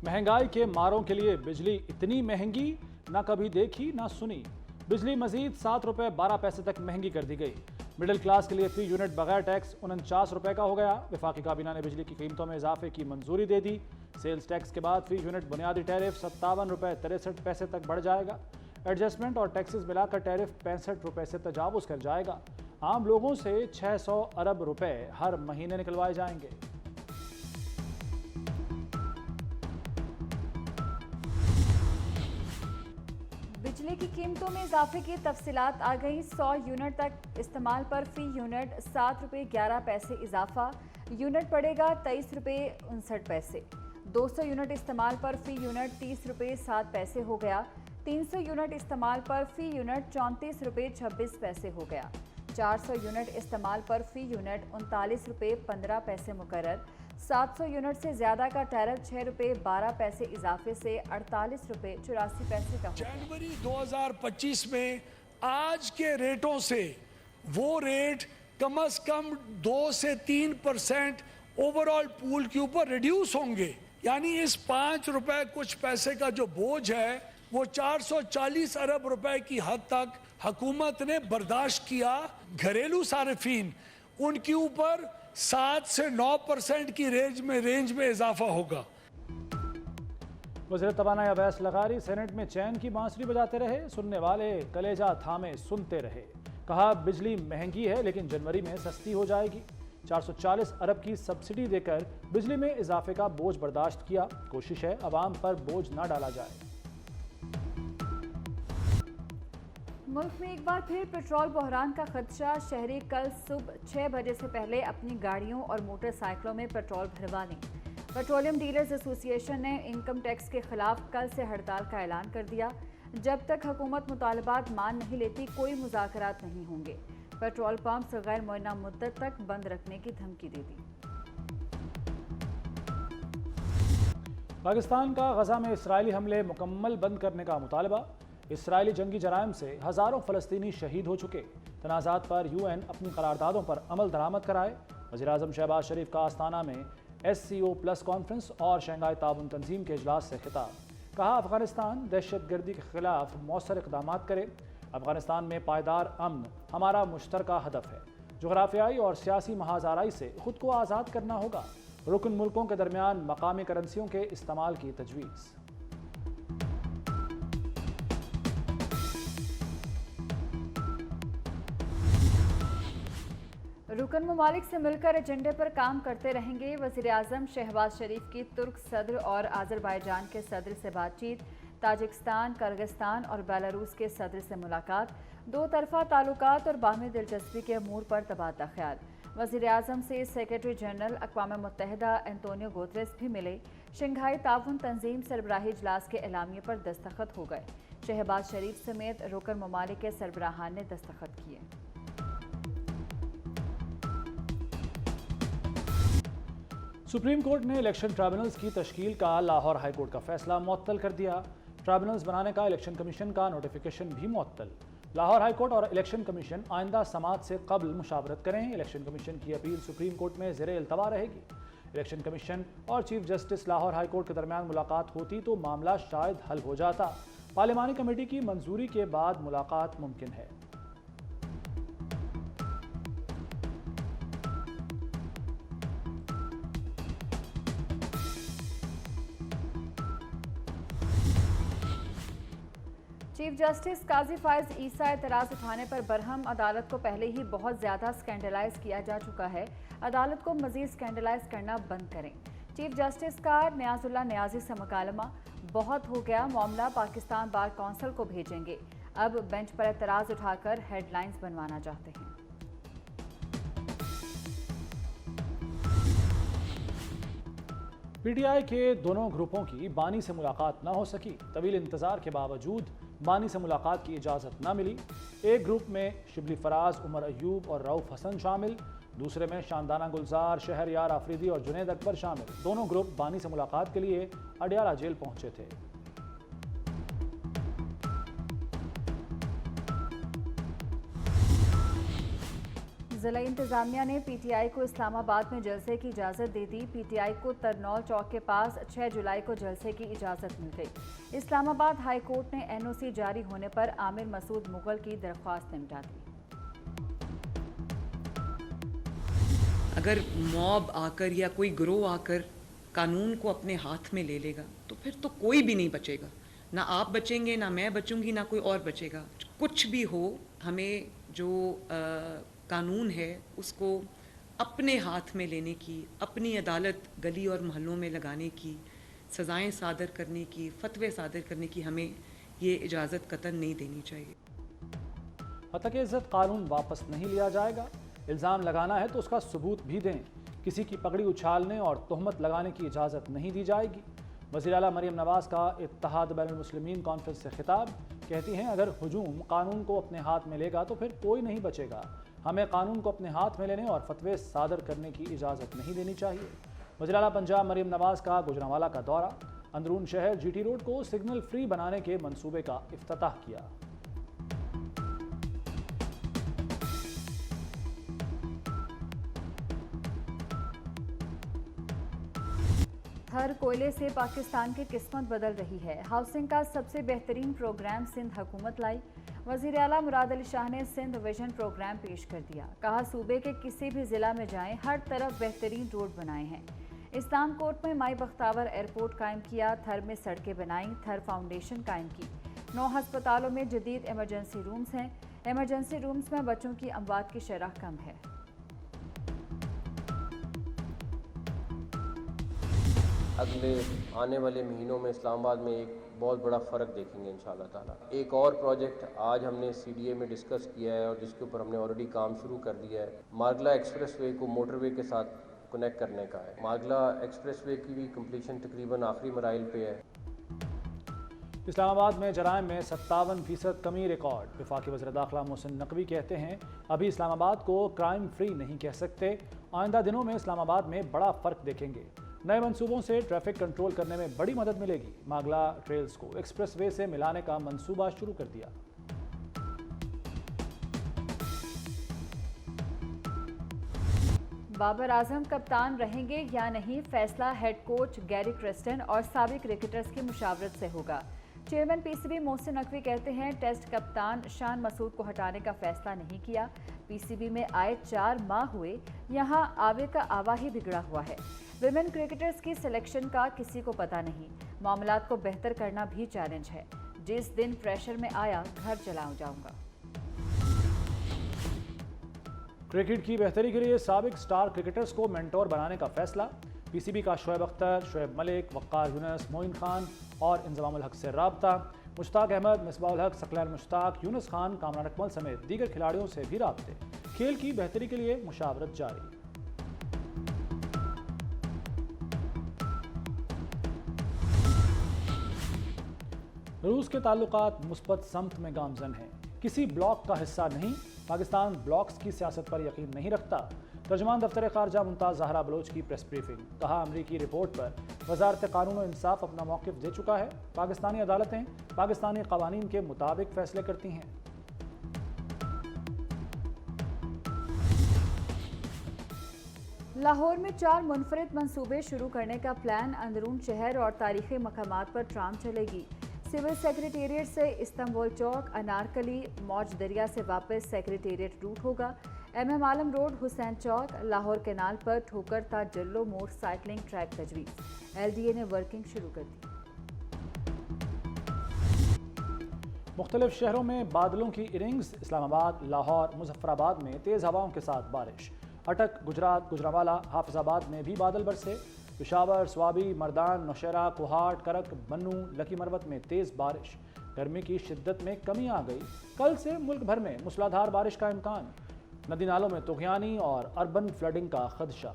महंगाई के मारों के लिए बिजली इतनी महंगी ना कभी देखी ना सुनी। बिजली मजीद 7 रुपए 12 पैसे तक महंगी कर दी गई। मिडिल क्लास के लिए फी यूनिट बगैर टैक्स 49 रुपए का हो गया। वफाकी काबीना ने बिजली की कीमतों में इजाफे की मंजूरी दे दी। सेल्स टैक्स के बाद फी यूनिट बुनियादी टैरिफ 57 रुपए 63 पैसे तक बढ़ जाएगा। एडजस्टमेंट और टैक्सेस मिलाकर टैरिफ 65 रुपए से तजावुज कर जाएगा। आम लोगों से 600 अरब रुपए हर महीने निकलवाए जाएंगे। बिजली की कीमतों में इजाफे की तफसीलात आ गई। 100 यूनिट तक इस्तेमाल पर फी यूनिट 7 रुपये 11 पैसे इजाफा, यूनिट पड़ेगा 23 रुपये 59 पैसे। 200 यूनिट इस्तेमाल पर फी यूनिट 30 रुपये 7 पैसे हो गया। 300 यूनिट इस्तेमाल पर फी यूनिट 34 रुपये 26 पैसे हो गया। 400 यूनिट इस्तेमाल पर फी यूनिट 39 रुपये 15 पैसे मुकर्रर। 700 यूनिट से ज्यादा का टैरिफ 6 रुपये 12 पैसे इजाफे से 48 रुपये 84 पैसे का। जनवरी 2025 में आज के रेटों से वो रेट कम से कम 2 से 3% ओवरऑल पूल के ऊपर रिड्यूस होंगे। यानी इस 5 रुपए कुछ पैसे का जो बोझ है वो 440 अरब रुपए की हद तक हुकूमत ने बर्दाश्त किया। घरेलू सारिफीन उनके ऊपर 7 से 9% की रेंज में इजाफा होगा। वज़ीर तवानाई अवैस लगारी सेनेट में चैन की बांसुरी बजाते रहे, सुनने वाले कलेजा थामे सुनते रहे। कहा बिजली महंगी है लेकिन जनवरी में सस्ती हो जाएगी। 440 अरब की सब्सिडी देकर बिजली में इजाफे का बोझ बर्दाश्त किया। कोशिश है अवाम पर बोझ ना डाला जाए। मुल्क में एक बार फिर पेट्रोल बहरान का खदशा। शहरी कल सुबह 6 बजे से पहले अपनी गाड़ियों और मोटरसाइकिलों में पेट्रोल भरवा लें। पेट्रोलियम डीलर्स एसोसिएशन ने इनकम टैक्स के खिलाफ कल से हड़ताल का ऐलान कर दिया। जब तक हुकूमत मुतालबात मान नहीं लेती कोई मुज़ाकरात नहीं होंगे। पेट्रोल पंप गैर मुअय्यना मुद्दत तक बंद रखने की धमकी दे दी। पाकिस्तान का गजा में इसराइली हमले मुकम्मल बंद करने का मुतालबा। इसराइली जंगी जराइम से हज़ारों फ़लस्तीनी शहीद हो चुके। तनाज़ात पर UN अपनी करारदादों पर अमल दरामद कराए। वज़ीर आज़म शहबाज शरीफ का आस्ताना में SCO+ कॉन्फ्रेंस और शंघाई ताउन तंजीम के इजलास से खिताब। कहा अफगानिस्तान दहशतगर्दी के खिलाफ मौसर इक़दाम करे। अफगानिस्तान में पायदार अमन हमारा मुश्तरका हदफ है। जोग्राफियाई और सियासी महाज़ाराई से खुद को आज़ाद करना होगा। रुकन मुल्कों के दरमियान मकामी करेंसियों के इस्तेमाल की तजवीज़। रुकन ममालिक से मिलकर एजेंडे पर काम करते रहेंगे। वज़ीर आज़म शहबाज शरीफ की तुर्क सदर और आज़रबाईजान के सदर से बातचीत। ताजिकिस्तान, किर्गिस्तान और बेलारूस के सदर से मुलाकात। दो तरफा ताल्लुकात और बाहमी दिलचस्पी के अमूर पर तबादला ख्याल। वज़ीर आज़म से सेक्रेटरी जनरल अक़वाम मुत्तहिदा एंटोनियो गुतेरेस भी मिले। शंघाई ताउन तंजीम सरबराही इजलास के एलामिये पर दस्तखत हो गए। शहबाज शरीफ समेत रुकन ममालिक के सरबराहान ने दस्तखत किए। सुप्रीम कोर्ट ने इलेक्शन ट्राइब्यूनल्स की तश्कील का लाहौर हाई कोर्ट का फैसला मुअत्तल कर दिया। ट्राइब्यूनल्स बनाने का इलेक्शन कमीशन का नोटिफिकेशन भी मुअत्तल। लाहौर हाई कोर्ट और इलेक्शन कमीशन आइंदा समात से कबल मुशावरत करें। इलेक्शन कमीशन की अपील सुप्रीम कोर्ट में ज़ेरे इल्तवा रहेगी। इलेक्शन कमीशन और chief justice Lahore high court के दरमियान मुलाकात होती तो मामला शायद हल हो जाता। पार्लिमानी कमेटी की मंजूरी के बाद मुलाकात मुमकिन है। चीफ जस्टिस काजी फायज ईसा एतराज़ उठाने पर बरहम। अदालत को पहले ही बहुत ज़्यादा स्कैंडलाइज किया जा चुका है। अदालत को मज़ीद स्कैंडलाइज करना बंद करें। चीफ जस्टिस का न्याजुल्लाह न्याजी से मुकालमा। बहुत हो गया, मामला पाकिस्तान बार कौंसिल को भेजेंगे। अब बेंच पर एतराज़ उठाकर हेडलाइंस बनवाना चाहते हैं। PTI के दोनों ग्रुपों की बानी से मुलाकात न हो सकी। तवील इंतजार के बावजूद बानी से मुलाकात की इजाज़त न मिली। एक ग्रुप में शिबली फराज, उमर अयूब और रऊफ हसन शामिल। दूसरे में शानदाना गुलजार, शहरयार आफरीदी और जुनैद अकबर शामिल। दोनों ग्रुप बानी से मुलाकात के लिए अडियाला जेल पहुंचे थे। जिला इंतजामिया ने पीटीआई को इस्लामाबाद में जलसे की इजाज़त दे दी। पीटीआई को तरनौल चौक के पास 6 जुलाई को जलसे की इजाज़त मिल गई। इस्लामाबाद हाई कोर्ट ने एनओसी जारी होने पर आमिर मसूद मुगल की दरख्वास्त निपटा दी। अगर मॉब आकर या कोई ग्रोह आकर कानून को अपने हाथ में ले लेगा तो फिर तो कोई भी नहीं बचेगा, ना आप बचेंगे, ना मैं बचूंगी, ना कोई और बचेगा। कुछ भी हो, हमें जो कानून है उसको अपने हाथ में लेने की, अपनी अदालत गली और मोहल्लों में लगाने की, सज़ाएं सादर करने की, फतवे सादर करने की हमें ये इजाज़त कतई नहीं देनी चाहिए। हत्या-ए-इज़्ज़त कानून वापस नहीं लिया जाएगा। इल्ज़ाम लगाना है तो उसका सबूत भी दें। किसी की पगड़ी उछालने और तोहमत लगाने की इजाज़त नहीं दी जाएगी। वज़ीर आला मरियम नवाज़ का इत्तेहाद बैनुल मुस्लिमीन कॉन्फ्रेंस से खिताब। कहती हैं, अगर हुजूम कानून को अपने हाथ में लेगा तो फिर कोई नहीं बचेगा। हमें कानून को अपने हाथ में लेने और फतवे सादर करने की इजाज़त नहीं देनी चाहिए। वज़ीर आला पंजाब मरियम नवाज़ का गुजरांवाला का दौरा। अंदरून शहर जीटी रोड को सिग्नल फ्री बनाने के मंसूबे का इफ्तिताह किया। हर कोयले से पाकिस्तान की किस्मत बदल रही है। हाउसिंग का सबसे बेहतरीन प्रोग्राम सिंध हुकूमत लाई। वज़ीर आला मुराद अली शाह ने सिंध विजन प्रोग्राम पेश कर दिया। कहा, सूबे के किसी भी ज़िला में जाएं, हर तरफ बेहतरीन रोड बनाए हैं। इस्लाम कोर्ट में माई बख्तावर एयरपोर्ट कायम किया। थर में सड़कें बनाई, थर फाउंडेशन कायम की। 9 अस्पतालों में जदीद एमरजेंसी रूम्स हैं। एमरजेंसी रूम्स में बच्चों की अमवात की शरह कम है। अगले आने वाले महीनों में इस्लामाबाद में एक बहुत बड़ा फ़र्क देखेंगे इंशाअल्लाह ताला। एक और प्रोजेक्ट आज हमने सीडीए में डिस्कस किया है और जिसके ऊपर हमने ऑलरेडी काम शुरू कर दिया है। मारगला एक्सप्रेसवे को मोटरवे के साथ कनेक्ट करने का है। मारगला एक्सप्रेसवे की भी कंप्लीशन तकरीबन आखिरी मराइल पे है। इस्लामाबाद में जराइम में 57% कमी रिकॉर्ड। वफाकी वज़ीर दाखिला मोहसिन नकवी कहते हैं, अभी इस्लामाबाद को क्राइम फ्री नहीं कह सकते। आइंदा दिनों में इस्लामाबाद में बड़ा फ़र्क देखेंगे। नए मंसूबों से ट्रैफिक कंट्रोल करने में बड़ी मदद मिलेगी। मागला ट्रेल्स को एक्सप्रेसवे से मिलाने का मंसूबा शुरू कर दिया। बाबर आजम कप्तान रहेंगे या नहीं, फैसला हेड कोच गैरी क्रिस्टन और साबिक क्रिकेटर्स की मुशावरत से होगा। चेयरमैन पीसीबी मोहसिन नकवी कहते हैं, टेस्ट कप्तान शान मसूद को हटाने का फैसला नहीं किया। पीसीबी में आए 4 माह हुए, यहाँ आवे का आवा ही बिगड़ा हुआ है। विमेन क्रिकेटर्स की सिलेक्शन का किसी को पता नहीं। मामलात को बेहतर करना भी चैलेंज है। जिस दिन प्रेशर में आया, घर चला जाऊंगा। क्रिकेट की बेहतरी के लिए साबिक स्टार क्रिकेटर्स को मेंटोर बनाने का फैसला। पीसीबी का शोएब अख्तर, शोएब मलिक, वक्कार यूनुस, मोइन खान और इंजमामुल हक से राब्ता। मुश्ताक अहमद, मिसबाहुल हक, सकलैन मुश्ताक, यूनुस खान, कामरान अकमल समेत दीगर खिलाड़ियों से भी राब्ते। खेल की बेहतरी के लिए मुशावरत जारी। रूस के ताल्लुकात मुस्बत समत में गामजन हैं। किसी ब्लॉक का हिस्सा नहीं। पाकिस्तान ब्लॉक्स की सियासत पर यकीन नहीं रखता। तर्जमान दफ्तर खारजा मुमताज़ ज़हरा बलोच की प्रेस ब्रीफिंग। कहा, अमरीकी रिपोर्ट पर वजारत कानून और इंसाफ अपना मौक़िफ़ दे चुका है। पाकिस्तानी अदालतें पाकिस्तानी क़वानीन के मुताबिक फ़ैसले करती हैं। लाहौर में 4 मुनफरिद मंसूबे शुरू करने का प्लान। अंदरून शहर और तारीख़ी मकामात पर ट्राम चलेगी। सिविल सेक्रेटेरिएट से इस्तांबुल चौक, अनारकली, मौज दरिया से वापस सेक्रेटेरिएट रूट होगा। MM आलम रोड, हुसैन चौक, लाहौर कैनाल पर ठोकर ता जल्लो मोड़ साइकिलिंग ट्रैक तजवीज़। LDA ने वर्किंग शुरू कर दी। मुख्तलिफ शहरों में बादलों की इनिंग्स। इस्लामाबाद, लाहौर, मुजफ्फराबाद में तेज़ हवाओं के साथ बारिश। अटक, गुजरात, गुजरांवाला, हाफिजाबाद में भी बादल बरसे। पेशावर, स्वाबी, मर्दान, नौशहरा, कोहाट, करक, बन्नू, लकी मरवत में तेज़ बारिश। गर्मी की शिद्दत में कमी आ गई। कल से मुल्क भर में मूसलाधार बारिश का इम्कान। नदी नालों में तुग़यानी और अर्बन फ्लडिंग का खदशा।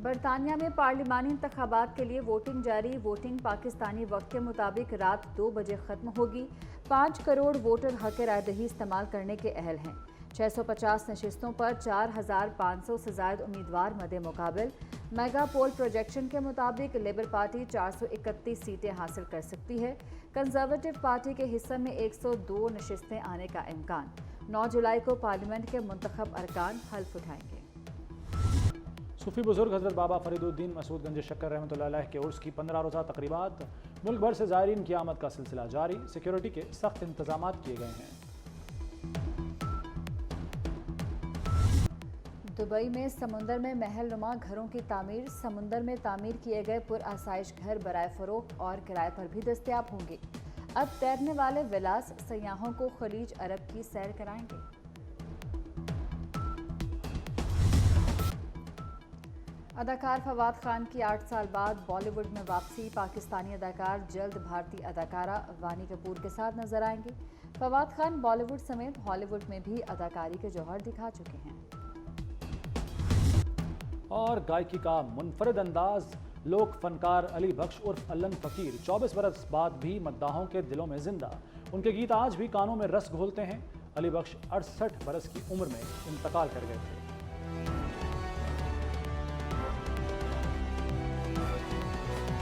बरतानिया में पार्लिमानी इंतखाबात के लिए वोटिंग जारी। वोटिंग पाकिस्तानी वक्त के मुताबिक रात 2 बजे ख़त्म होगी। 5 करोड़ वोटर हक़ रायदही इस्तेमाल करने के अहल हैं। 650 नशिस्तों पर 4,500 से ज्यादा उम्मीदवार मदे मुकाबिल। मेगा पोल प्रोजेक्शन के मुताबिक लेबर पार्टी 431 सीटें हासिल कर सकती है। कंजर्वेटिव पार्टी के हिस्से में 102 नशिस्तें आने का इम्कान। 9 जुलाई को पार्लियामेंट के मुंतखब अरकान हल्फ उठाएंगे। सूफी बुजुर्ग हजरत बाबा फरीदुद्दीन मसूद गंज शक्कर रहमतुल्लाह अलैह के उर्स की 15 रोज़ा तकरीबात। मुल्क भर से ज़ायरीन की आमद का सिलसिला जारी। सिक्योरिटी के सख्त इंतजाम किए गए हैं। दुबई में समुंदर में महल नुमा घरों की तामीर। समुंदर में तामीर किए गए पुरआसाइश घर बराए फरोख्त और किराए पर भी दस्तयाब होंगे। अब तैरने वाले विलास सयाहों को खलीज अरब की सैर कराएंगे। अदाकार फवाद खान की 8 साल बाद बॉलीवुड में वापसी। पाकिस्तानी अदाकार जल्द भारतीय अदाकारा वानी कपूर के साथ नजर आएंगे। फवाद खान बॉलीवुड समेत हॉलीवुड में भी अदाकारी के जौहर दिखा चुके हैं। और गायकी का मुनफरिद अंदाज। लोक फनकार अली बख्श उर्फ अल्लन फ़कीर 24 बरस बाद भी मद्दाहों के दिलों में जिंदा। उनके गीत आज भी कानों में रस घोलते हैं। अली बख्श 68 बरस की उम्र में इंतकाल कर गए थे।